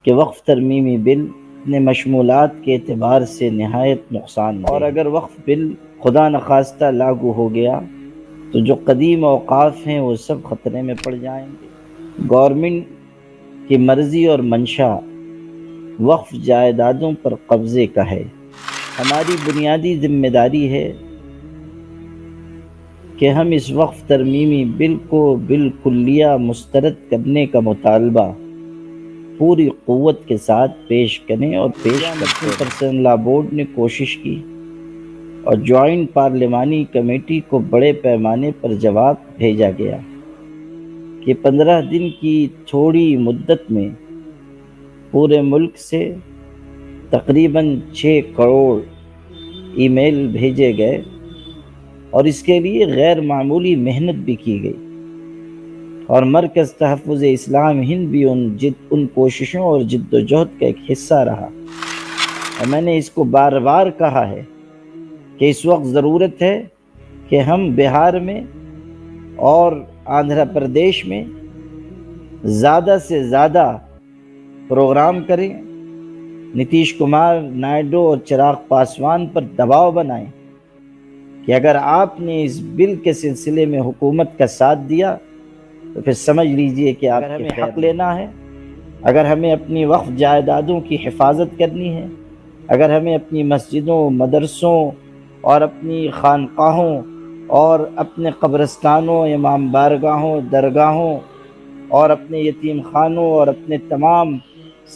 کہ وقف ترمیمی بل اپنے مشمولات کے اعتبار سے نہایت نقصان دہ، اور اگر وقف بل خدا نخواستہ لاگو ہو گیا تو جو قدیم اوقاف ہیں وہ سب خطرے میں پڑ جائیں گے۔ گورنمنٹ کی مرضی اور منشا وقف جائیدادوں پر قبضے کا ہے۔ ہماری بنیادی ذمہ داری ہے کہ ہم اس وقف ترمیمی بل کو بالکلیہ مسترد کرنے کا مطالبہ پوری قوت کے ساتھ پیش کریں اور پیش کرتے پرسنل لا بورڈ نے کوشش کی اور جوائنٹ پارلیمانی کمیٹی کو بڑے پیمانے پر جواب بھیجا گیا کہ 15 دن کی تھوڑی مدت میں پورے ملک سے تقریباً 6 کروڑ ای میل بھیجے گئے اور اس کے لیے غیر معمولی محنت بھی کی گئی، اور مرکز تحفظ اسلام ہند بھی ان کوششوں اور جد و جہد کا ایک حصہ رہا۔ اور میں نے اس کو بار بار کہا ہے کہ اس وقت ضرورت ہے کہ ہم بہار میں اور آندھرا پردیش میں زیادہ سے زیادہ پروگرام کریں، نتیش کمار نائیڈو اور چراغ پاسوان پر دباؤ بنائیں کہ اگر آپ نے اس بل کے سلسلے میں حکومت کا ساتھ دیا تو پھر سمجھ لیجئے کہ آپ ہمیں حق لینا ہے، اگر ہمیں اپنی وقف جائیدادوں کی حفاظت کرنی ہے، اگر ہمیں اپنی مسجدوں، مدرسوں اور اپنی خانقاہوں اور اپنے قبرستانوں، امام بارگاہوں، درگاہوں اور اپنے یتیم خانوں اور اپنے تمام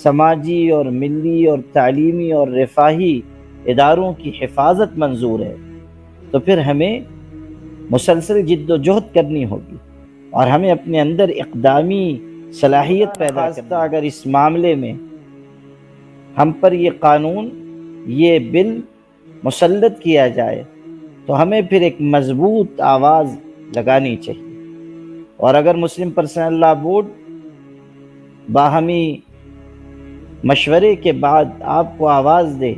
سماجی اور ملی اور تعلیمی اور رفاہی اداروں کی حفاظت منظور ہے تو پھر ہمیں مسلسل جد و جہد کرنی ہوگی اور ہمیں اپنے اندر اقدامی صلاحیت پیدا کرنا۔ اگر اس معاملے میں ہم پر یہ قانون، یہ بل مسلط کیا جائے تو ہمیں پھر ایک مضبوط آواز لگانی چاہیے، اور اگر مسلم پرسنل لا بورڈ باہمی مشورے کے بعد آپ کو آواز دے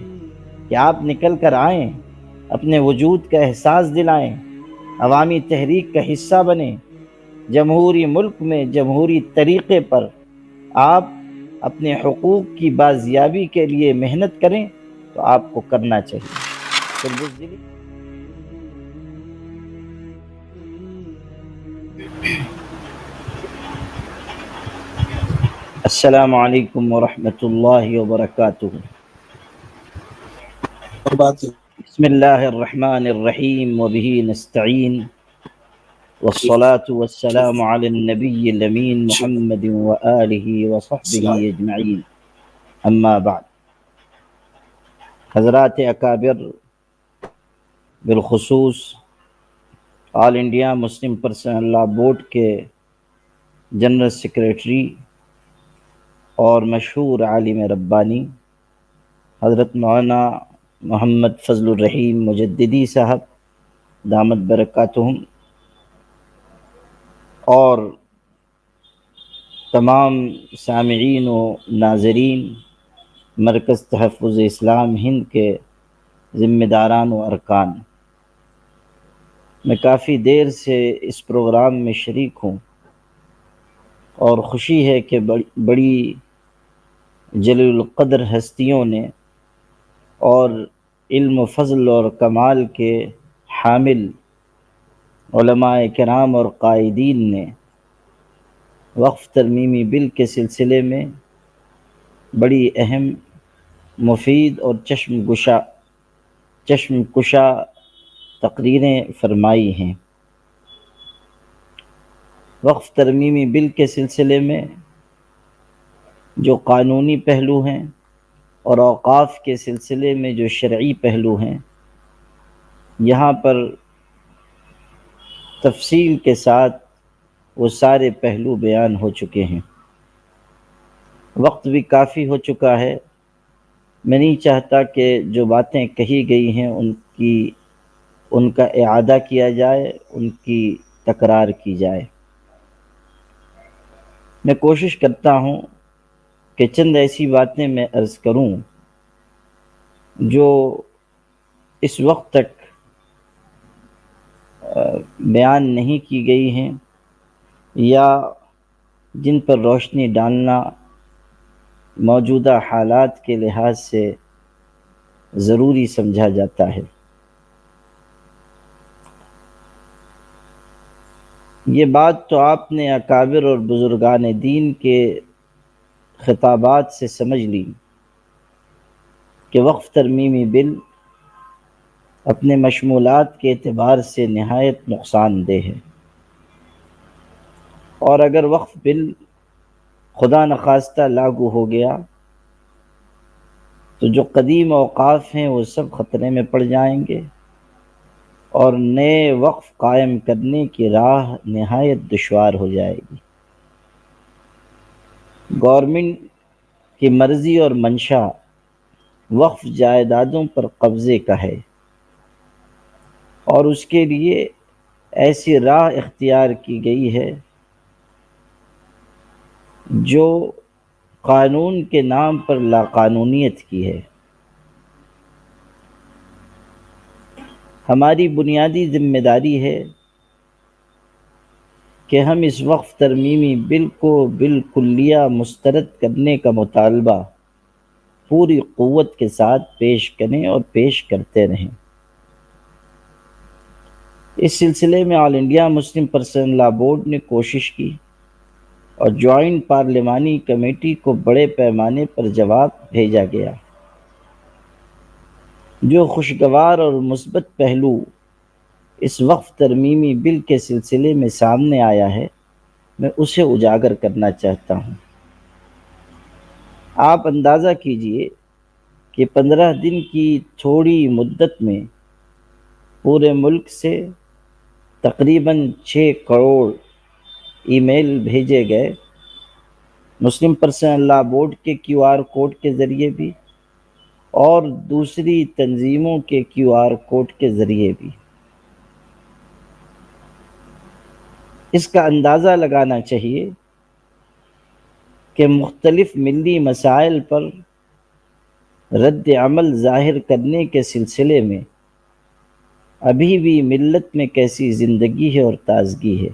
کہ آپ نکل کر آئیں، اپنے وجود کا احساس دلائیں، عوامی تحریک کا حصہ بنیں، جمہوری ملک میں جمہوری طریقے پر آپ اپنے حقوق کی بازیابی کے لیے محنت کریں تو آپ کو کرنا چاہیے۔ السلام علیکم ورحمۃ اللہ وبرکاتہ۔ بسم اللہ الرحمن الرحیم وبہ نستعین والصلاة والسلام علی النبی الامین محمد وآلہ وصحبہ اجمعین، اما بعد۔ حضرات اکابر، بالخصوص آل انڈیا مسلم پرسنل لا بورڈ کے جنرل سیکریٹری اور مشہور عالم ربانی حضرت مولانا محمد فضل الرحیم مجددی صاحب دامت برکاتہم، اور تمام سامعین و ناظرین مرکز تحفظ اسلام ہند کے ذمہ داران و ارکان، میں کافی دیر سے اس پروگرام میں شریک ہوں اور خوشی ہے کہ بڑی جلیل القدر ہستیوں نے اور علم و فضل اور کمال کے حامل علماء کرام اور قائدین نے وقف ترمیمی بل کے سلسلے میں بڑی اہم، مفید اور چشم کشا تقریریں فرمائی ہیں۔ وقف ترمیمی بل کے سلسلے میں جو قانونی پہلو ہیں اور اوقاف کے سلسلے میں جو شرعی پہلو ہیں، یہاں پر تفصیل کے ساتھ وہ سارے پہلو بیان ہو چکے ہیں۔ وقت بھی کافی ہو چکا ہے، میں نہیں چاہتا کہ جو باتیں کہی گئی ہیں ان کا اعادہ کیا جائے، ان کی تکرار کی جائے۔ میں کوشش کرتا ہوں کہ چند ایسی باتیں میں عرض کروں جو اس وقت تک بیان نہیں کی گئی ہیں یا جن پر روشنی ڈالنا موجودہ حالات کے لحاظ سے ضروری سمجھا جاتا ہے۔ یہ بات تو آپ نے اکابر اور بزرگان دین کے خطابات سے سمجھ لی کہ وقف ترمیمی بل اپنے مشمولات کے اعتبار سے نہایت نقصان دہ ہے، اور اگر وقف بل خدا نخواستہ لاگو ہو گیا تو جو قدیم اوقاف ہیں وہ سب خطرے میں پڑ جائیں گے، اور نئے وقف قائم کرنے کی راہ نہایت دشوار ہو جائے گی۔ گورنمنٹ کی مرضی اور منشا وقف جائیدادوں پر قبضے کا ہے، اور اس کے لیے ایسی راہ اختیار کی گئی ہے جو قانون کے نام پر لاقانونیت کی ہے۔ ہماری بنیادی ذمہ داری ہے کہ ہم اس وقف ترمیمی بل کو بالکلیہ مسترد کرنے کا مطالبہ پوری قوت کے ساتھ پیش کریں اور پیش کرتے رہیں۔ اس سلسلے میں آل انڈیا مسلم پرسنل لا بورڈ نے کوشش کی اور جوائنٹ پارلیمانی کمیٹی کو بڑے پیمانے پر جواب بھیجا گیا۔ جو خوشگوار اور مثبت پہلو اس وقف ترمیمی بل کے سلسلے میں سامنے آیا ہے، میں اسے اجاگر کرنا چاہتا ہوں۔ آپ اندازہ کیجئے کہ 15 دن کی تھوڑی مدت میں پورے ملک سے تقریباً 6 کروڑ ای میل بھیجے گئے، مسلم پرسنل لا بورڈ کے کیو آر کوڈ کے ذریعے بھی اور دوسری تنظیموں کے کیو آر کوڈ کے ذریعے بھی۔ اس کا اندازہ لگانا چاہیے کہ مختلف ملی مسائل پر رد عمل ظاہر کرنے کے سلسلے میں ابھی بھی ملت میں کیسی زندگی ہے اور تازگی ہے۔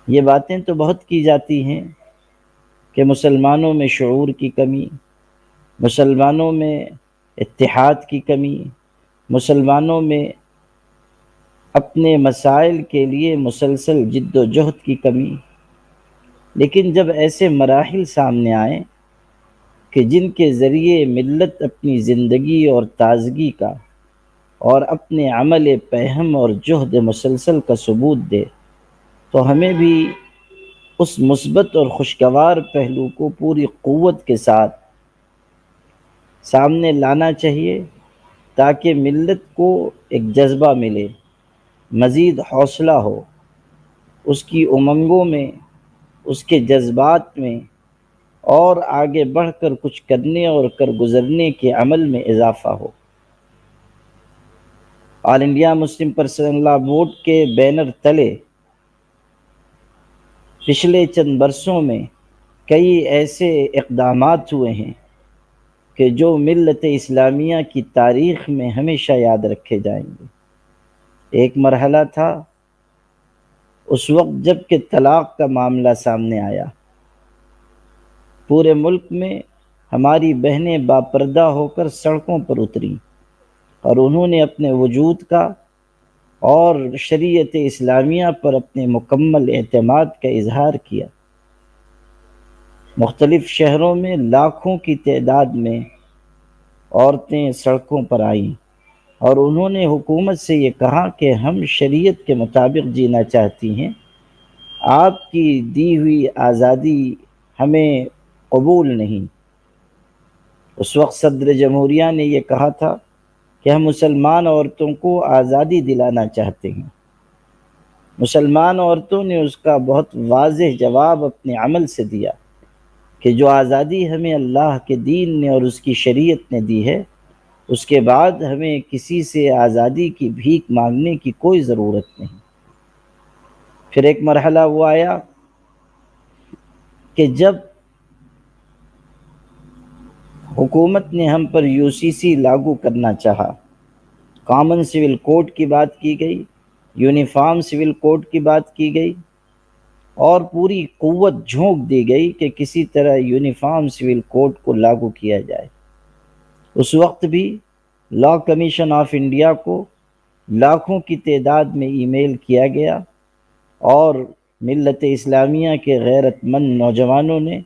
یہ باتیں تو بہت کی جاتی ہیں کہ مسلمانوں میں شعور کی کمی، مسلمانوں میں اتحاد کی کمی، مسلمانوں میں اپنے مسائل کے لیے مسلسل جد و جہد کی کمی، لیکن جب ایسے مراحل سامنے آئیں کہ جن کے ذریعے ملت اپنی زندگی اور تازگی کا اور اپنے عمل پہم اور جہد مسلسل کا ثبوت دے، تو ہمیں بھی اس مثبت اور خوشگوار پہلو کو پوری قوت کے ساتھ سامنے لانا چاہیے، تاکہ ملت کو ایک جذبہ ملے، مزید حوصلہ ہو، اس کی امنگوں میں، اس کے جذبات میں، اور آگے بڑھ کر کچھ کرنے اور کر گزرنے کے عمل میں اضافہ ہو۔ آل انڈیا مسلم پرسنل لا بورڈ کے بینر تلے پچھلے چند برسوں میں کئی ایسے اقدامات ہوئے ہیں کہ جو ملت اسلامیہ کی تاریخ میں ہمیشہ یاد رکھے جائیں گے۔ ایک مرحلہ تھا اس وقت جب کہ طلاق کا معاملہ سامنے آیا، پورے ملک میں ہماری بہنیں باپردہ ہو کر سڑکوں پر اتریں اور انہوں نے اپنے وجود کا اور شریعت اسلامیہ پر اپنے مکمل اعتماد کا اظہار کیا۔ مختلف شہروں میں لاکھوں کی تعداد میں عورتیں سڑکوں پر آئیں اور انہوں نے حکومت سے یہ کہا کہ ہم شریعت کے مطابق جینا چاہتی ہیں، آپ کی دی ہوئی آزادی ہمیں قبول نہیں۔ اس وقت صدر جمہوریہ نے یہ کہا تھا کہ ہم مسلمان عورتوں کو آزادی دلانا چاہتے ہیں۔ مسلمان عورتوں نے اس کا بہت واضح جواب اپنے عمل سے دیا کہ جو آزادی ہمیں اللہ کے دین نے اور اس کی شریعت نے دی ہے، اس کے بعد ہمیں کسی سے آزادی کی بھیک مانگنے کی کوئی ضرورت نہیں۔ پھر ایک مرحلہ وہ آیا کہ جب حکومت نے ہم پر یو سی سی لاگو کرنا چاہا، کامن سول کوڈ کی بات کی گئی، یونیفارم سول کوڈ کی بات کی گئی، اور پوری قوت جھونک دی گئی کہ کسی طرح یونیفارم سول کوڈ کو لاگو کیا جائے۔ اس وقت بھی لا کمیشن آف انڈیا کو لاکھوں کی تعداد میں ای میل کیا گیا اور ملت اسلامیہ کے غیرت مند نوجوانوں نے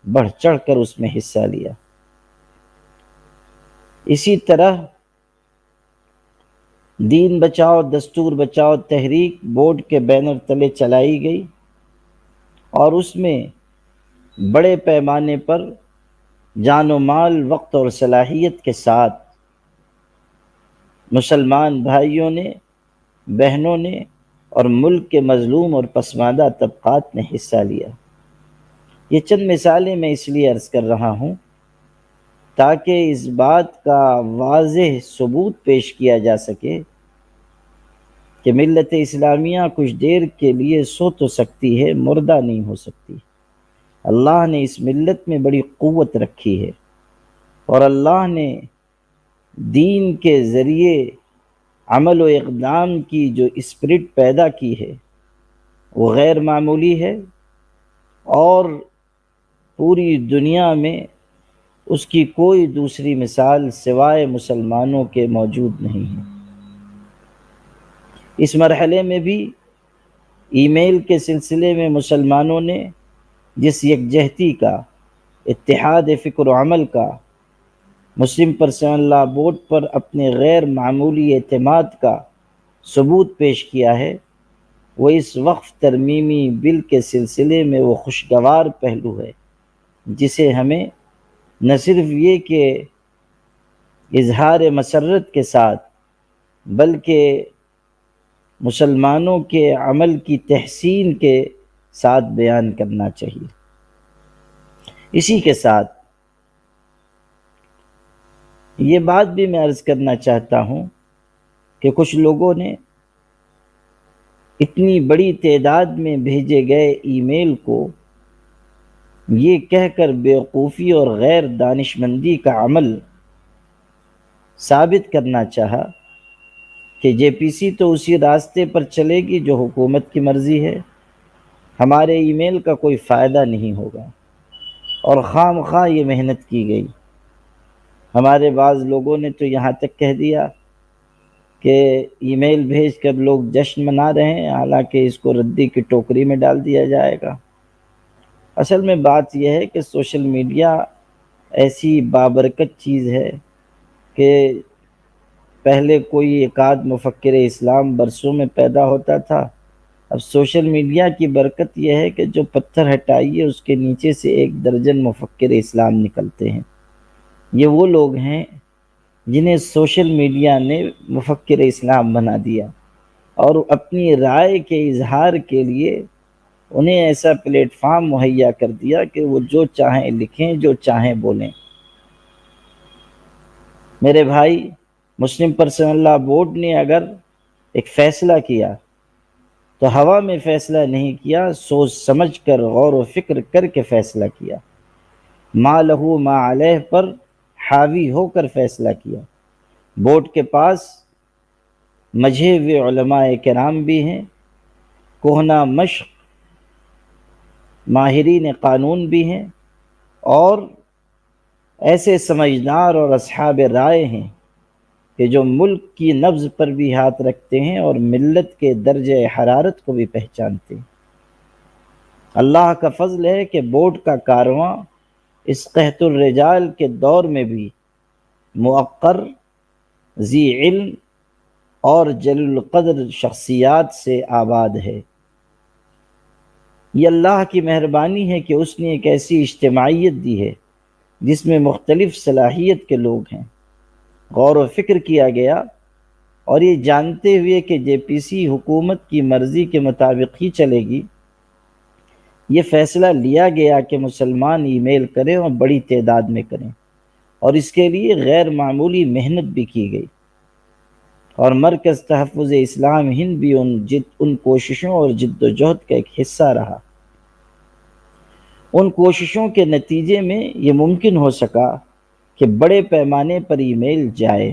بڑھ چڑھ کر اس میں حصہ لیا۔ اسی طرح دین بچاؤ دستور بچاؤ تحریک بورڈ کے بینر تلے چلائی گئی اور اس میں بڑے پیمانے پر جان و مال، وقت اور صلاحیت کے ساتھ مسلمان بھائیوں نے، بہنوں نے اور ملک کے مظلوم اور پسماندہ طبقات نے حصہ لیا۔ یہ چند مثالیں میں اس لیے عرض کر رہا ہوں تاکہ اس بات کا واضح ثبوت پیش کیا جا سکے کہ ملت اسلامیہ کچھ دیر کے لیے سو تو سکتی ہے، مردہ نہیں ہو سکتی۔ اللہ نے اس ملت میں بڑی قوت رکھی ہے اور اللہ نے دین کے ذریعے عمل و اقدام کی جو اسپرٹ پیدا کی ہے وہ غیر معمولی ہے، اور پوری دنیا میں اس کی کوئی دوسری مثال سوائے مسلمانوں کے موجود نہیں ہے۔ اس مرحلے میں بھی ای میل کے سلسلے میں مسلمانوں نے جس یکجہتی کا، اتحاد فکر و عمل کا، مسلم پرسنل لا بورڈ پر اپنے غیر معمولی اعتماد کا ثبوت پیش کیا ہے، وہ اس وقف ترمیمی بل کے سلسلے میں وہ خوشگوار پہلو ہے جسے ہمیں نہ صرف یہ کہ اظہار مسرت کے ساتھ بلکہ مسلمانوں کے عمل کی تحسین کے ساتھ بیان کرنا چاہیے۔ اسی کے ساتھ یہ بات بھی میں عرض کرنا چاہتا ہوں کہ کچھ لوگوں نے اتنی بڑی تعداد میں بھیجے گئے ای میل کو یہ کہہ کر بیوقوفی اور غیر دانشمندی کا عمل ثابت کرنا چاہا کہ جے پی سی تو اسی راستے پر چلے گی جو حکومت کی مرضی ہے، ہمارے ای میل کا کوئی فائدہ نہیں ہوگا، اور خام خواہ یہ محنت کی گئی۔ ہمارے بعض لوگوں نے تو یہاں تک کہہ دیا کہ ای میل بھیج کر لوگ جشن منا رہے ہیں، حالانکہ اس کو ردی کی ٹوکری میں ڈال دیا جائے گا۔ اصل میں بات یہ ہے کہ سوشل میڈیا ایسی بابرکت چیز ہے کہ پہلے کوئی ایک آدھ مفکر اسلام برسوں میں پیدا ہوتا تھا، اب سوشل میڈیا کی برکت یہ ہے کہ جو پتھر ہٹائیے اس کے نیچے سے 1 درجن مفکر اسلام نکلتے ہیں۔ یہ وہ لوگ ہیں جنہیں سوشل میڈیا نے مفکر اسلام بنا دیا، اور اپنی رائے کے اظہار کے لیے انہیں ایسا پلیٹ فارم مہیا کر دیا کہ وہ جو چاہیں لکھیں، جو چاہیں بولیں۔ میرے بھائی، مسلم پرسنل لا بورڈ نے اگر ایک فیصلہ کیا تو ہوا میں فیصلہ نہیں کیا، سوچ سمجھ کر غور و فکر کر کے فیصلہ کیا، ما لہو ما علیہ پر حاوی ہو کر فیصلہ کیا۔ بورڈ کے پاس مجھے ہوئے علماء کرام بھی ہیں، کہنہ مشق ماہرین قانون بھی ہیں، اور ایسے سمجھدار اور اصحاب رائے ہیں کہ جو ملک کی نبض پر بھی ہاتھ رکھتے ہیں اور ملت کے درجہ حرارت کو بھی پہچانتے ہیں۔ اللہ کا فضل ہے کہ بورڈ کا کارواں اس قحط الرجال کے دور میں بھی موقر، ذی علم اور جلیل القدر شخصیات سے آباد ہے۔ یہ اللہ کی مہربانی ہے کہ اس نے ایک ایسی اجتماعیت دی ہے جس میں مختلف صلاحیت کے لوگ ہیں۔ غور و فکر کیا گیا اور یہ جانتے ہوئے کہ جے پی سی حکومت کی مرضی کے مطابق ہی چلے گی، یہ فیصلہ لیا گیا کہ مسلمان ای میل کریں اور بڑی تعداد میں کریں، اور اس کے لیے غیر معمولی محنت بھی کی گئی، اور مرکز تحفظ اسلام ہند بھی ان کوششوں اور جد و جہد کا ایک حصہ رہا۔ ان کوششوں کے نتیجے میں یہ ممکن ہو سکا کہ بڑے پیمانے پر ای میل جائے۔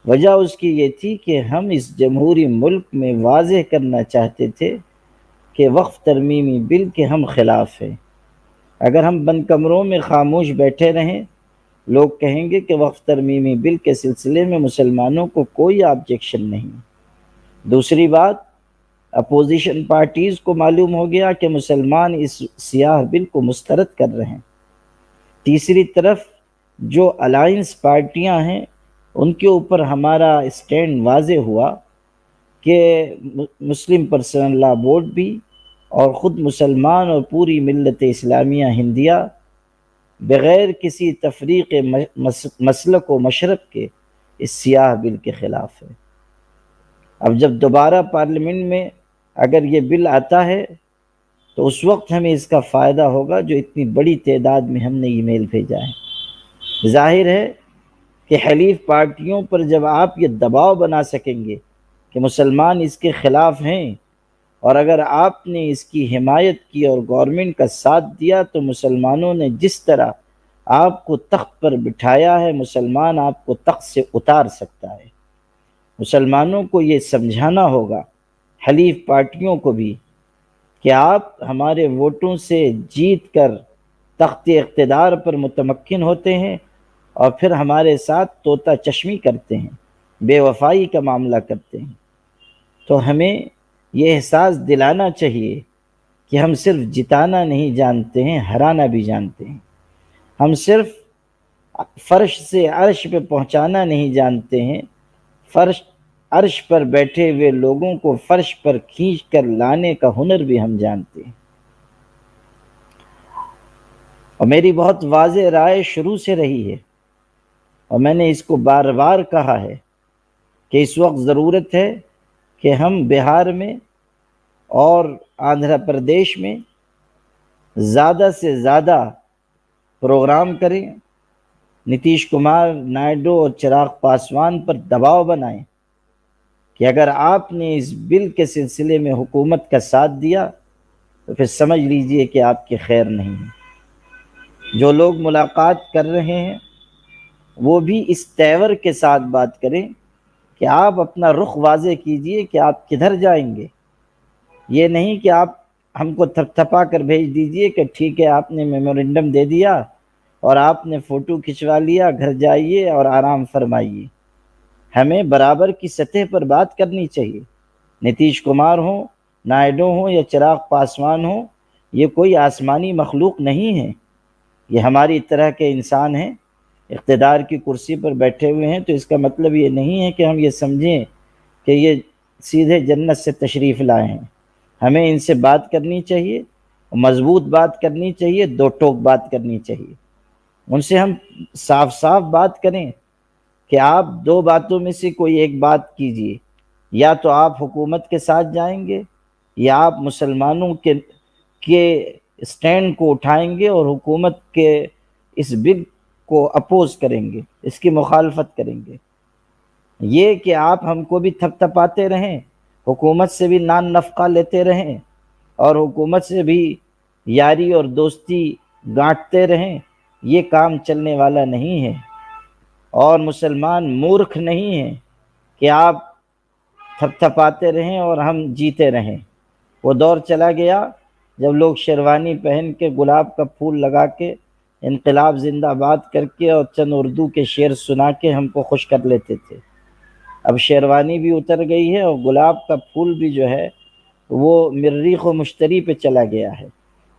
وجہ اس کی یہ تھی کہ ہم اس جمہوری ملک میں واضح کرنا چاہتے تھے کہ وقف ترمیمی بل کے ہم خلاف ہیں۔ اگر ہم بند کمروں میں خاموش بیٹھے رہیں، لوگ کہیں گے کہ وقف ترمیمی بل کے سلسلے میں مسلمانوں کو کوئی آبجیکشن نہیں۔ دوسری بات، اپوزیشن پارٹیز کو معلوم ہو گیا کہ مسلمان اس سیاہ بل کو مسترد کر رہے ہیں۔ تیسری طرف جو الائنس پارٹیاں ہیں ان کے اوپر ہمارا اسٹینڈ واضح ہوا کہ مسلم پرسنل لا بورڈ بھی اور خود مسلمان اور پوری ملت اسلامیہ ہندیہ بغیر کسی تفریق مسلک و مشرب کے اس سیاہ بل کے خلاف ہے۔ اب جب دوبارہ پارلیمنٹ میں اگر یہ بل آتا ہے تو اس وقت ہمیں اس کا فائدہ ہوگا جو اتنی بڑی تعداد میں ہم نے ای میل بھیجا ہے۔ ظاہر ہے کہ حلیف پارٹیوں پر جب آپ یہ دباؤ بنا سکیں گے کہ مسلمان اس کے خلاف ہیں، اور اگر آپ نے اس کی حمایت کی اور گورنمنٹ کا ساتھ دیا، تو مسلمانوں نے جس طرح آپ کو تخت پر بٹھایا ہے، مسلمان آپ کو تخت سے اتار سکتا ہے۔ مسلمانوں کو یہ سمجھانا ہوگا، حلیف پارٹیوں کو بھی، کہ آپ ہمارے ووٹوں سے جیت کر تخت اقتدار پر متمکن ہوتے ہیں اور پھر ہمارے ساتھ طوطا چشمی کرتے ہیں، بے وفائی کا معاملہ کرتے ہیں۔ تو ہمیں یہ احساس دلانا چاہیے کہ ہم صرف جتانا نہیں جانتے ہیں، ہرانا بھی جانتے ہیں۔ ہم صرف فرش سے عرش پہ پہنچانا نہیں جانتے ہیں، عرش پر بیٹھے ہوئے لوگوں کو فرش پر کھینچ کر لانے کا ہنر بھی ہم جانتے ہیں۔ اور میری بہت واضح رائے شروع سے رہی ہے، اور میں نے اس کو بار بار کہا ہے کہ اس وقت ضرورت ہے کہ ہم بہار میں اور آندھرا پردیش میں زیادہ سے زیادہ پروگرام کریں، نتیش کمار نائیڈو اور چراغ پاسوان پر دباؤ بنائیں کہ اگر آپ نے اس بل کے سلسلے میں حکومت کا ساتھ دیا تو پھر سمجھ لیجئے کہ آپ کی خیر نہیں ہے۔ جو لوگ ملاقات کر رہے ہیں وہ بھی اس تیور کے ساتھ بات کریں کہ آپ اپنا رخ واضح کیجئے کہ آپ کدھر جائیں گے۔ یہ نہیں کہ آپ ہم کو تھپ تھپا کر بھیج دیجئے کہ ٹھیک ہے آپ نے میمورنڈم دے دیا اور آپ نے فوٹو کھنچوا لیا، گھر جائیے اور آرام فرمائیے۔ ہمیں برابر کی سطح پر بات کرنی چاہیے۔ نتیش کمار ہوں، نائیڈو ہوں یا چراغ پاسوان ہوں، یہ کوئی آسمانی مخلوق نہیں ہے، یہ ہماری طرح کے انسان ہیں، اقتدار کی کرسی پر بیٹھے ہوئے ہیں۔ تو اس کا مطلب یہ نہیں ہے کہ ہم یہ سمجھیں کہ یہ سیدھے جنت سے تشریف لائے ہیں۔ ہمیں ان سے بات کرنی چاہیے، مضبوط بات کرنی چاہیے، دو ٹوک بات کرنی چاہیے۔ ان سے ہم صاف صاف بات کریں کہ آپ دو باتوں میں سے کوئی ایک بات کیجئے، یا تو آپ حکومت کے ساتھ جائیں گے یا آپ مسلمانوں کے سٹینڈ کو اٹھائیں گے اور حکومت کے اس بل کو اپوز کریں گے، اس کی مخالفت کریں گے۔ یہ کہ آپ ہم کو بھی تھپ تھپاتے رہیں، حکومت سے بھی نان نفقہ لیتے رہیں اور حکومت سے بھی یاری اور دوستی گانٹتے رہیں، یہ کام چلنے والا نہیں ہے۔ اور مسلمان مورکھ نہیں ہیں کہ آپ تھپ تھپاتے رہیں اور ہم جیتے رہیں۔ وہ دور چلا گیا جب لوگ شیروانی پہن کے، گلاب کا پھول لگا کے، انقلاب زندہ باد کر کے اور چند اردو کے شعر سنا کے ہم کو خوش کر لیتے تھے۔ اب شیروانی بھی اتر گئی ہے اور گلاب کا پھول بھی جو ہے وہ مریخ و مشتری پہ چلا گیا ہے۔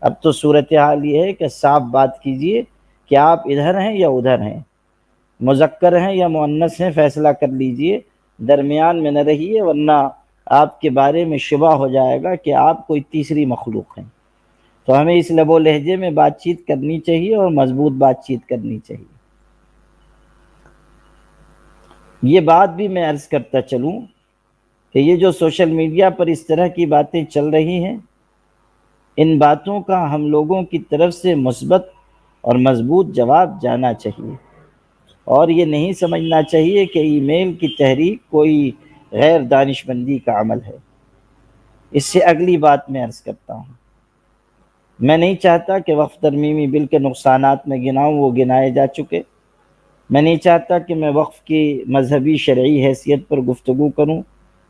اب تو صورتحال یہ ہے کہ صاف بات کیجئے کہ آپ ادھر ہیں یا ادھر ہیں، مذکر ہیں یا مؤنث ہیں، فیصلہ کر لیجئے، درمیان میں نہ رہیے، ورنہ آپ کے بارے میں شبہ ہو جائے گا کہ آپ کوئی تیسری مخلوق ہیں۔ تو ہمیں اس لب و لہجے میں بات چیت کرنی چاہیے اور مضبوط بات چیت کرنی چاہیے۔ یہ بات بھی میں عرض کرتا چلوں کہ یہ جو سوشل میڈیا پر اس طرح کی باتیں چل رہی ہیں، ان باتوں کا ہم لوگوں کی طرف سے مثبت اور مضبوط جواب جانا چاہیے، اور یہ نہیں سمجھنا چاہیے کہ ای میل کی تحریک کوئی غیر دانشمندی کا عمل ہے۔ اس سے اگلی بات میں عرض کرتا ہوں، میں نہیں چاہتا کہ وقف ترمیمی بل کے نقصانات میں گناؤں، وہ گنائے جا چکے۔ میں نہیں چاہتا کہ میں وقف کی مذہبی شرعی حیثیت پر گفتگو کروں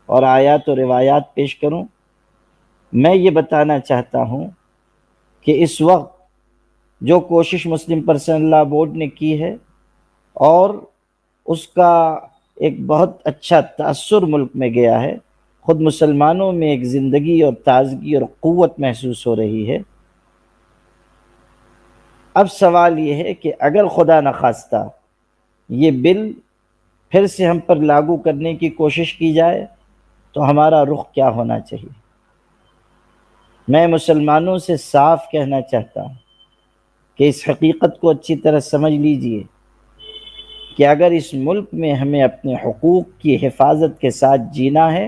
اور آیات و روایات پیش کروں۔ میں یہ بتانا چاہتا ہوں کہ اس وقت جو کوشش مسلم پرسنل لا بورڈ نے کی ہے اور اس کا ایک بہت اچھا تأثر ملک میں گیا ہے، خود مسلمانوں میں ایک زندگی اور تازگی اور قوت محسوس ہو رہی ہے۔ اب سوال یہ ہے کہ اگر خدا نخواستہ یہ بل پھر سے ہم پر لاگو کرنے کی کوشش کی جائے تو ہمارا رخ کیا ہونا چاہیے؟ میں مسلمانوں سے صاف کہنا چاہتا ہوں کہ اس حقیقت کو اچھی طرح سمجھ لیجئے کہ اگر اس ملک میں ہمیں اپنے حقوق کی حفاظت کے ساتھ جینا ہے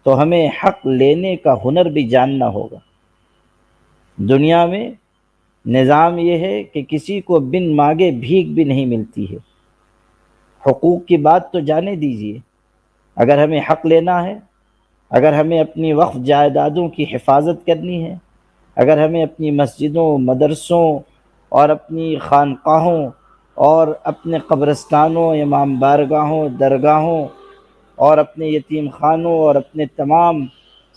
تو ہمیں حق لینے کا ہنر بھی جاننا ہوگا۔ دنیا میں نظام یہ ہے کہ کسی کو بن مانگے بھیک بھی نہیں ملتی ہے۔ حقوق کی بات تو جانے دیجئے، اگر ہمیں حق لینا ہے، اگر ہمیں اپنی وقف جائیدادوں کی حفاظت کرنی ہے، اگر ہمیں اپنی مسجدوں، مدرسوں اور اپنی خانقاہوں اور اپنے قبرستانوں، امام بارگاہوں، درگاہوں اور اپنے یتیم خانوں اور اپنے تمام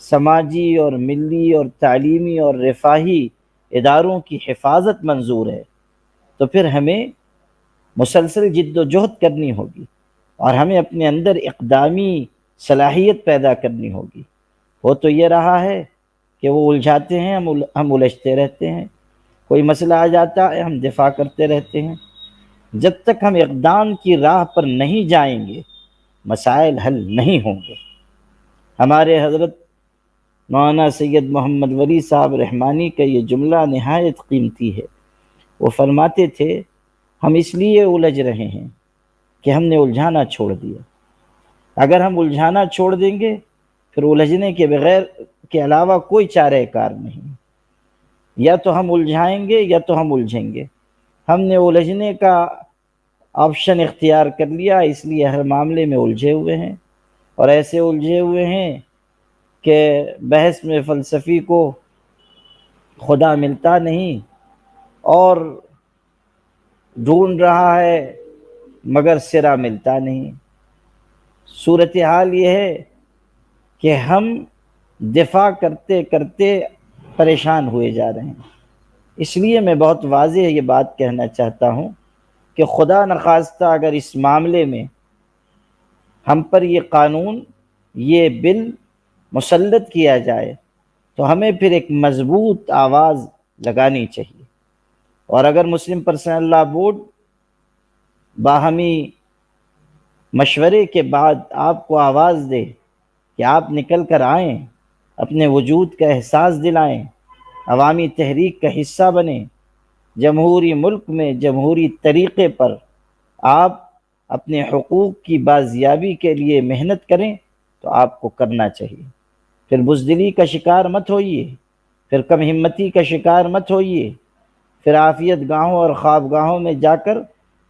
سماجی اور ملی اور تعلیمی اور رفاہی اداروں کی حفاظت منظور ہے تو پھر ہمیں مسلسل جد و جہد کرنی ہوگی اور ہمیں اپنے اندر اقدامی صلاحیت پیدا کرنی ہوگی۔ وہ تو یہ رہا ہے کہ وہ الجھاتے ہیں، ہم الجھتے رہتے ہیں، کوئی مسئلہ آ جاتا ہے ہم دفاع کرتے رہتے ہیں۔ جب تک ہم اقدام کی راہ پر نہیں جائیں گے مسائل حل نہیں ہوں گے۔ ہمارے حضرت مولانا سید محمد ولی صاحب رحمانی کا یہ جملہ نہایت قیمتی ہے۔ وہ فرماتے تھے ہم اس لیے الجھ رہے ہیں کہ ہم نے الجھانا چھوڑ دیا۔ اگر ہم الجھانا چھوڑ دیں گے پھر الجھنے کے بغیر کے علاوہ کوئی چارہ کار نہیں، یا تو ہم الجھائیں گے یا تو ہم الجھیں گے۔ ہم نے الجھنے کا آپشن اختیار کر لیا، اس لیے ہر معاملے میں الجھے ہوئے ہیں، اور ایسے الجھے ہوئے ہیں کہ بحث میں فلسفی کو خدا ملتا نہیں اور ڈھونڈ رہا ہے مگر سرا ملتا نہیں۔ صورتحال یہ ہے کہ ہم دفاع کرتے کرتے پریشان ہوئے جا رہے ہیں۔ اس لیے میں بہت واضح یہ بات کہنا چاہتا ہوں کہ خدا نخواستہ اگر اس معاملے میں ہم پر یہ قانون، یہ بل مسلط کیا جائے تو ہمیں پھر ایک مضبوط آواز لگانی چاہیے، اور اگر مسلم پرسنل لا بورڈ باہمی مشورے کے بعد آپ کو آواز دے کہ آپ نکل کر آئیں، اپنے وجود کا احساس دلائیں، عوامی تحریک کا حصہ بنیں، جمہوری ملک میں جمہوری طریقے پر آپ اپنے حقوق کی بازیابی کے لیے محنت کریں تو آپ کو کرنا چاہیے۔ پھر بزدلی کا شکار مت ہوئیے، پھر کم ہمتی کا شکار مت ہوئیے، پھر عافیت گاہوں اور خوابگاہوں میں جا کر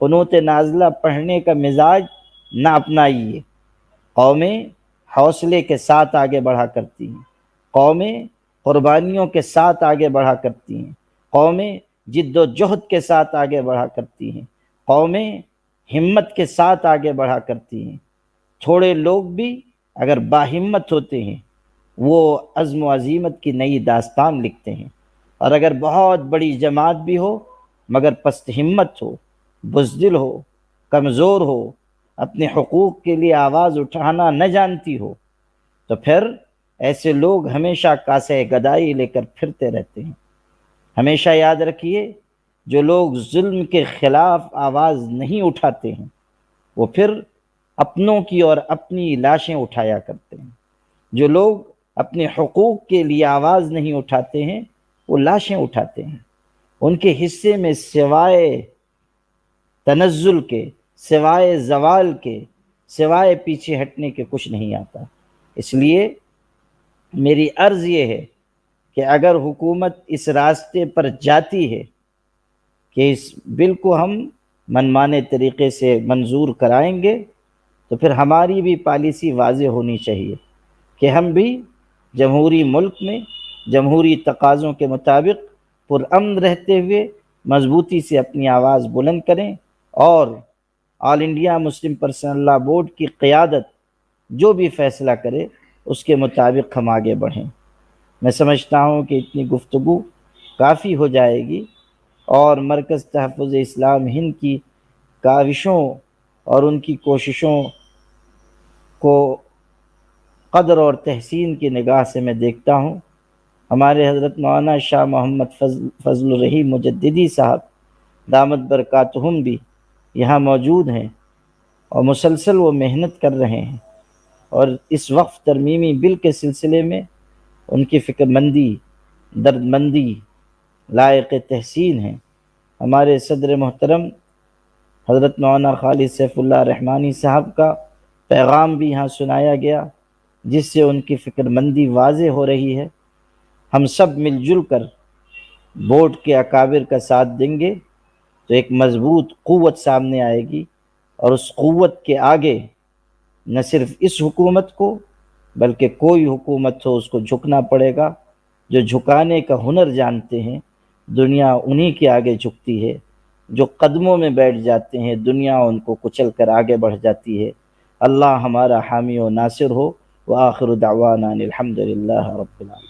قنوت نازلہ پڑھنے کا مزاج نہ اپنائیے۔ قومیں حوصلے کے ساتھ آگے بڑھا کرتی ہیں، قومیں قربانیوں کے ساتھ آگے بڑھا کرتی ہیں، قومیں جد و جہد کے ساتھ آگے بڑھا کرتی ہیں، قومیں ہمت کے ساتھ آگے بڑھا کرتی ہیں۔ تھوڑے لوگ بھی اگر باہمت ہوتے ہیں وہ عزم و عزیمت کی نئی داستان لکھتے ہیں، اور اگر بہت بڑی جماعت بھی ہو مگر پست ہمت ہو، بزدل ہو، کمزور ہو، اپنے حقوق کے لیے آواز اٹھانا نہ جانتی ہو تو پھر ایسے لوگ ہمیشہ کاسہ گدائی لے کر پھرتے رہتے ہیں۔ ہمیشہ یاد رکھیے جو لوگ ظلم کے خلاف آواز نہیں اٹھاتے ہیں وہ پھر اپنوں کی اور اپنی لاشیں اٹھایا کرتے ہیں۔ جو لوگ اپنے حقوق کے لیے آواز نہیں اٹھاتے ہیں وہ لاشیں اٹھاتے ہیں۔ ان کے حصے میں سوائے تنزل کے، سوائے زوال کے، سوائے پیچھے ہٹنے کے کچھ نہیں آتا۔ اس لیے میری عرض یہ ہے کہ اگر حکومت اس راستے پر جاتی ہے کہ اس بل کو ہم منمانے طریقے سے منظور کرائیں گے تو پھر ہماری بھی پالیسی واضح ہونی چاہیے کہ ہم بھی جمہوری ملک میں جمہوری تقاضوں کے مطابق پرامن رہتے ہوئے مضبوطی سے اپنی آواز بلند کریں، اور آل انڈیا مسلم پرسنل لا بورڈ کی قیادت جو بھی فیصلہ کرے اس کے مطابق ہم آگے بڑھیں۔ میں سمجھتا ہوں کہ اتنی گفتگو کافی ہو جائے گی، اور مرکز تحفظ اسلام ہند کی کاوشوں اور ان کی کوششوں کو قدر اور تحسین کی نگاہ سے میں دیکھتا ہوں۔ ہمارے حضرت مولانا شاہ محمد فضل الرحیم مجددی صاحب دامت برکاتہم بھی یہاں موجود ہیں، اور مسلسل وہ محنت کر رہے ہیں، اور اس وقف ترمیمی بل کے سلسلے میں ان کی فکر مندی، درد مندی لائق تحسین ہے۔ ہمارے صدر محترم حضرت مولانا خالد سیف اللہ رحمانی صاحب کا پیغام بھی یہاں سنایا گیا، جس سے ان کی فکر مندی واضح ہو رہی ہے۔ ہم سب مل جل کر بورڈ کے اکابر کا ساتھ دیں گے تو ایک مضبوط قوت سامنے آئے گی، اور اس قوت کے آگے نہ صرف اس حکومت کو بلکہ کوئی حکومت ہو اس کو جھکنا پڑے گا۔ جو جھکانے کا ہنر جانتے ہیں دنیا انہی کے آگے جھکتی ہے، جو قدموں میں بیٹھ جاتے ہیں دنیا ان کو کچل کر آگے بڑھ جاتی ہے۔ اللہ ہمارا حامی و ناصر ہو، وآخر دعوانا الحمد للہ رب العالمین۔